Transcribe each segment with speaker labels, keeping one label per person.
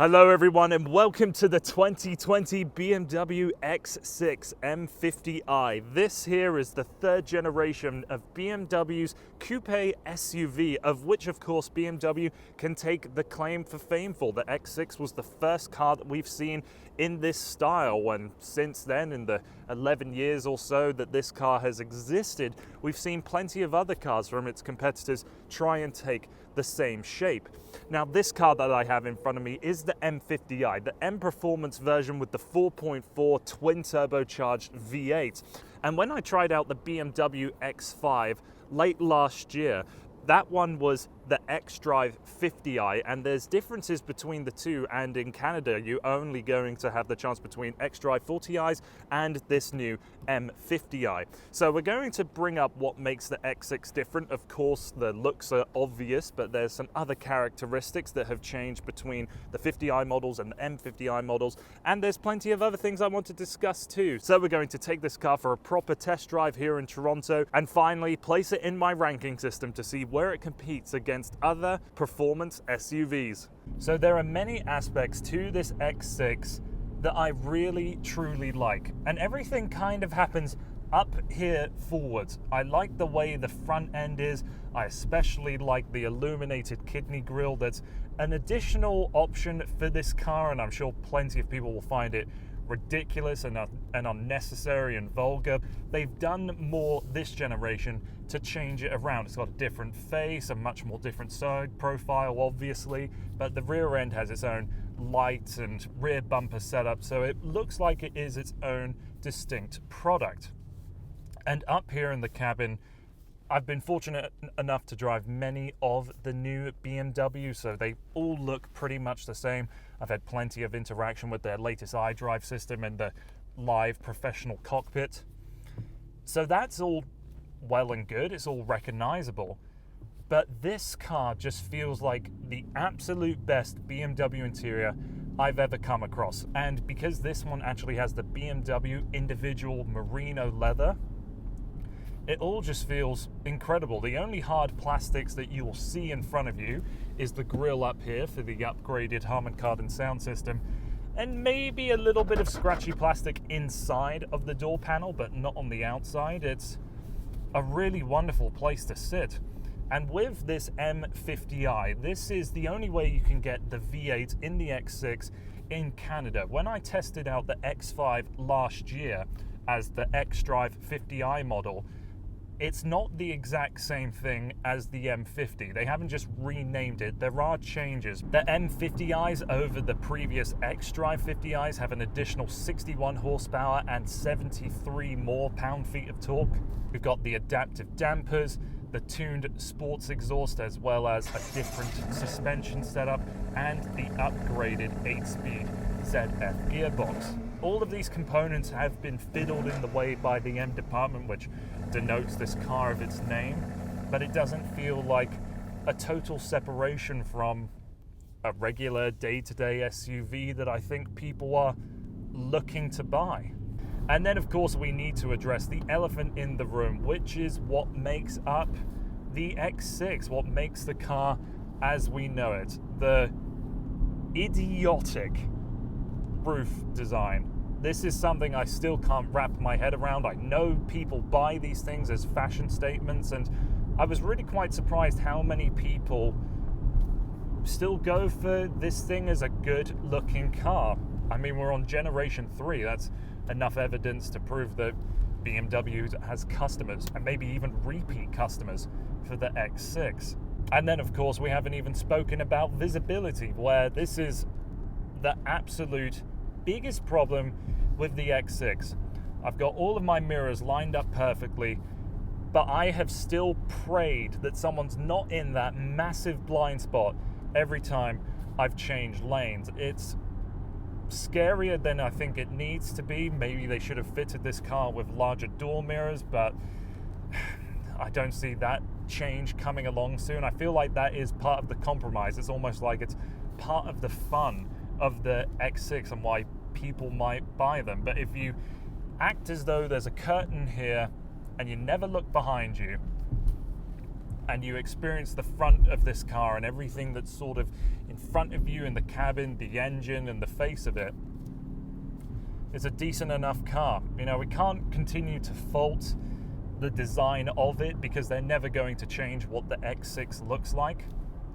Speaker 1: Hello everyone and welcome to the 2020 BMW X6 M50i. This here is the third generation of BMW's coupe SUV, of which of course BMW can take the claim for fame for. The X6 was the first car that we've seen in this style, and since then, in the 11 years or so that this car has existed, we've seen plenty of other cars from its competitors try and take the same shape. Now, this car that I have in front of me is the M50i, the M Performance version with the 4.4 twin turbocharged V8. And when I tried out the BMW X5 late last year, that one was the xDrive 50i, and there's differences between the two, and in Canada you're only going to have the chance between xDrive 40i's and this new M50i. So we're going to bring up what makes the X6 different. Of course, the looks are obvious, but there's some other characteristics that have changed between the 50i models and the M50i models, and there's plenty of other things I want to discuss too. So we're going to take this car for a proper test drive here in Toronto, and finally place it in my ranking system to see where it competes against other performance SUVs. So there are many aspects to this X6 that I really truly like, and everything kind of happens up here forwards. I like the way the front end is. I especially like the illuminated kidney grille. That's an additional option for this car, and I'm sure plenty of people will find it ridiculous and unnecessary and vulgar. They've done more this generation to change it around. It's got a different face, a much more different side profile, obviously, but the rear end has its own light and rear bumper setup, so it looks like it is its own distinct product. And up here in the cabin, I've been fortunate enough to drive many of the new BMW, so they all look pretty much the same. I've had plenty of interaction with their latest iDrive system and the live professional cockpit. So that's all well and good, it's all recognizable. But this car just feels like the absolute best BMW interior I've ever come across. And because this one actually has the BMW individual merino leather, it all just feels incredible. The only hard plastics that you will see in front of you is the grille up here for the upgraded Harman Kardon sound system, and maybe a little bit of scratchy plastic inside of the door panel, but not on the outside. It's a really wonderful place to sit. And with this M50i, this is the only way you can get the V8 in the X6 in Canada. When I tested out the X5 last year as the xDrive 50i model, it's not the exact same thing as the M50. They haven't just renamed it. There are changes. The M50i's over the previous xDrive 50i's have an additional 61 horsepower and 73 more pound-feet of torque. We've got the adaptive dampers, the tuned sports exhaust, as well as a different suspension setup, and the upgraded 8-speed ZF gearbox. All of these components have been fiddled in the way by the M department, which denotes this car of its name, but it doesn't feel like a total separation from a regular day-to-day SUV that I think people are looking to buy. And then of course we need to address the elephant in the room, which is what makes up the X6, what makes the car as we know it. The idiotic roof design. This is something I still can't wrap my head around. I know people buy these things as fashion statements, and I was really quite surprised how many people still go for this thing as a good looking car. I mean, we're on generation 3. That's enough evidence to prove that BMW has customers, and maybe even repeat customers, for the X6. And then of course we haven't even spoken about visibility, where this is the absolute biggest problem with the X6. I've got all of my mirrors lined up perfectly, but I have still prayed that someone's not in that massive blind spot every time I've changed lanes. It's scarier than I think it needs to be. Maybe they should have fitted this car with larger door mirrors, but I don't see that change coming along soon. I feel like that is part of the compromise. It's almost like it's part of the fun of the X6 and why people might buy them. But if you act as though there's a curtain here and you never look behind you, and you experience the front of this car and everything that's sort of in front of you in the cabin, the engine and the face of it, it's a decent enough car. You know, we can't continue to fault the design of it because they're never going to change what the X6 looks like.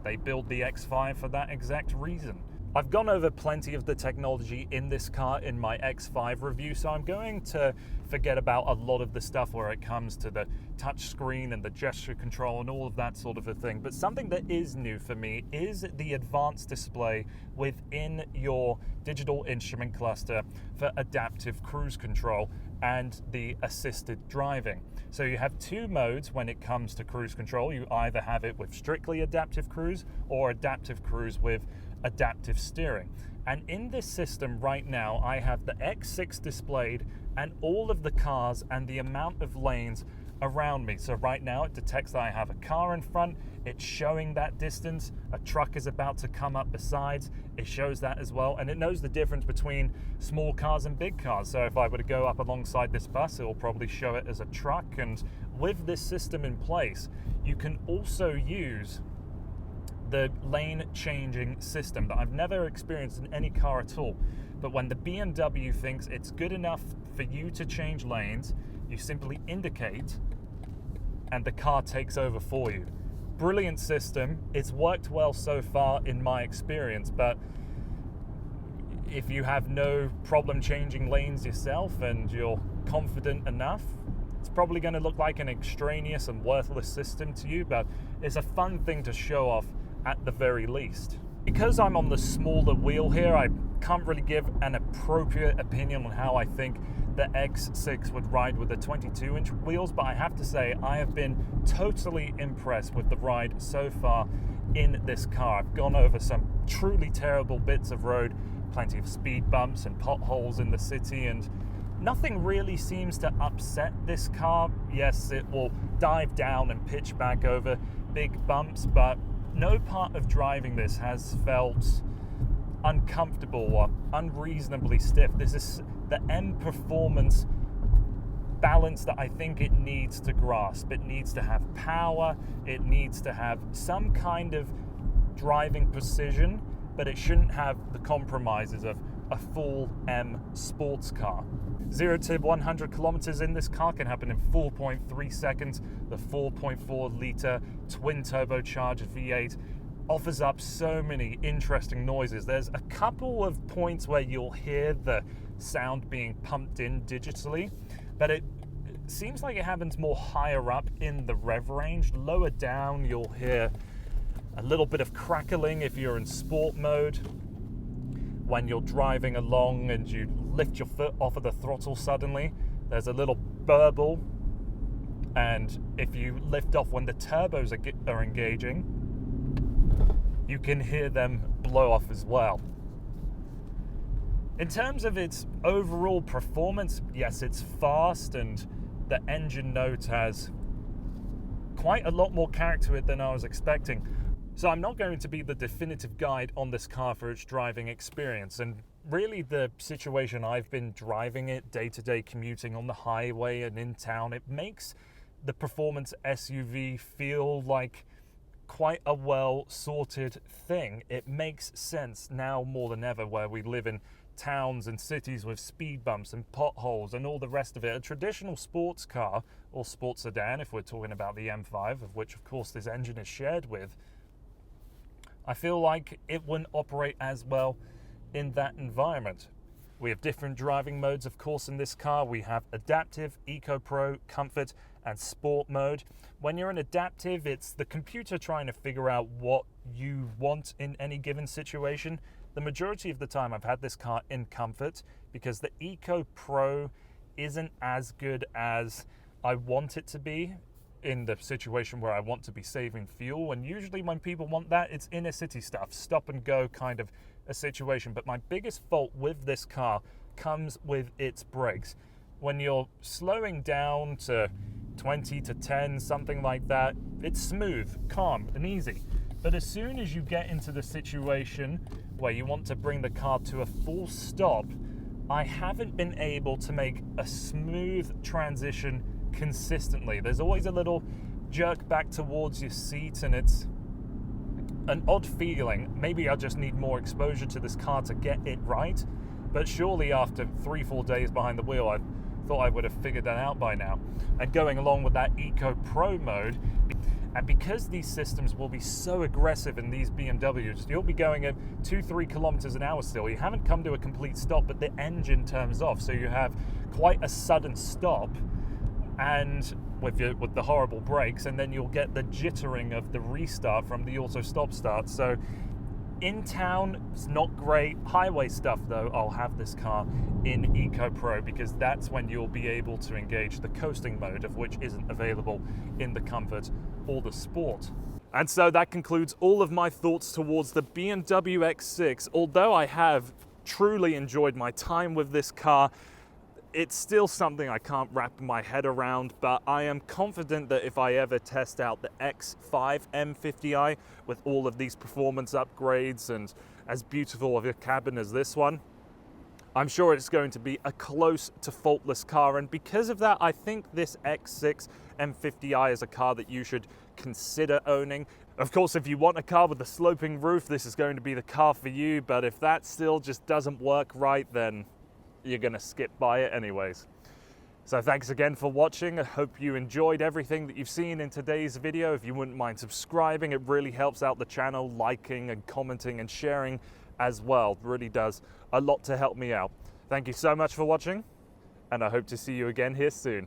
Speaker 1: They build the X5 for that exact reason. I've gone over plenty of the technology in this car in my X5 review, so I'm going to forget about a lot of the stuff where it comes to the touch screen and the gesture control and all of that sort of a thing. But something that is new for me is the advanced display within your digital instrument cluster for adaptive cruise control and the assisted driving. So you have two modes when it comes to cruise control. You either have it with strictly adaptive cruise or adaptive cruise with adaptive steering. And in this system right now, I have the X6 displayed and all of the cars and the amount of lanes around me. So right now it detects that I have a car in front, it's showing that distance, a truck is about to come up besides, it shows that as well, and it knows the difference between small cars and big cars. So if I were to go up alongside this bus, it will probably show it as a truck. And with this system in place, you can also use the lane changing system that I've never experienced in any car at all. But when the BMW thinks it's good enough for you to change lanes, you simply indicate and the car takes over for you. Brilliant system. It's worked well so far in my experience, but if you have no problem changing lanes yourself and you're confident enough, it's probably going to look like an extraneous and worthless system to you, but it's a fun thing to show off at the very least. Because I'm on the smaller wheel here, I can't really give an appropriate opinion on how I think the X6 would ride with the 22-inch wheels, but I have to say I have been totally impressed with the ride so far in this car. I've gone over some truly terrible bits of road, plenty of speed bumps and potholes in the city, and nothing really seems to upset this car. Yes, it will dive down and pitch back over big bumps, but no part of driving this has felt uncomfortable or unreasonably stiff. This is the M performance balance that I think it needs to grasp. It needs to have power, it needs to have some kind of driving precision, but it shouldn't have the compromises of a full M sports car. 0 to 100 kilometers in this car can happen in 4.3 seconds. The 4.4 litre twin turbocharged V8 offers up so many interesting noises. There's a couple of points where you'll hear the sound being pumped in digitally, but it seems like it happens more higher up in the rev range. Lower down, you'll hear a little bit of crackling if you're in sport mode. When you're driving along and you lift your foot off of the throttle suddenly, there's a little burble. And if you lift off when the turbos are engaging, you can hear them blow off as well. In terms of its overall performance, yes, it's fast and the engine note has quite a lot more character to it than I was expecting. So I'm not going to be the definitive guide on this car for its driving experience, and really the situation I've been driving it day-to-day commuting on the highway and in town, it makes the performance SUV feel like quite a well-sorted thing. It makes sense now more than ever where we live in towns and cities with speed bumps and potholes and all the rest of it. A traditional sports car, or sports sedan if we're talking about the M5, of which of course this engine is shared with, I feel like it wouldn't operate as well in that environment. We have different driving modes, of course, in this car. We have adaptive, Eco Pro, comfort, and sport mode. When you're in adaptive, it's the computer trying to figure out what you want in any given situation. The majority of the time I've had this car in comfort because the Eco Pro isn't as good as I want it to be in the situation where I want to be saving fuel. And usually when people want that, it's inner city stuff, stop and go kind of a situation. But my biggest fault with this car comes with its brakes. When you're slowing down to 20 to 10, something like that, it's smooth, calm, and easy. But as soon as you get into the situation where you want to bring the car to a full stop, I haven't been able to make a smooth transition consistently. There's always a little jerk back towards your seat, and it's an odd feeling. Maybe I just need more exposure to this car to get it right, but surely after 3-4 days behind the wheel, I thought I would have figured that out by now. And going along with that Eco Pro mode, and because these systems will be so aggressive in these BMWs, you'll be going at 2-3 kilometers an hour still. You haven't come to a complete stop, but the engine turns off, so you have quite a sudden stop, and with the horrible brakes, and then you'll get the jittering of the restart from the auto stop start. So in town, it's not great. Highway stuff though, I'll have this car in Eco Pro, because that's when you'll be able to engage the coasting mode, of which isn't available in the Comfort or the Sport. And so that concludes all of my thoughts towards the BMW X6. Although I have truly enjoyed my time with this car, it's still something I can't wrap my head around, but I am confident that if I ever test out the X5 M50i with all of these performance upgrades and as beautiful of a cabin as this one, I'm sure it's going to be a close to faultless car. And because of that, I think this X6 M50i is a car that you should consider owning. Of course, if you want a car with a sloping roof, this is going to be the car for you, but if that still just doesn't work right, then you're gonna skip by it anyways. So thanks again for watching. I hope you enjoyed everything that you've seen in today's video. If you wouldn't mind subscribing, it really helps out the channel, liking and commenting and sharing as well. It really does a lot to help me out. Thank you so much for watching, and I hope to see you again here soon.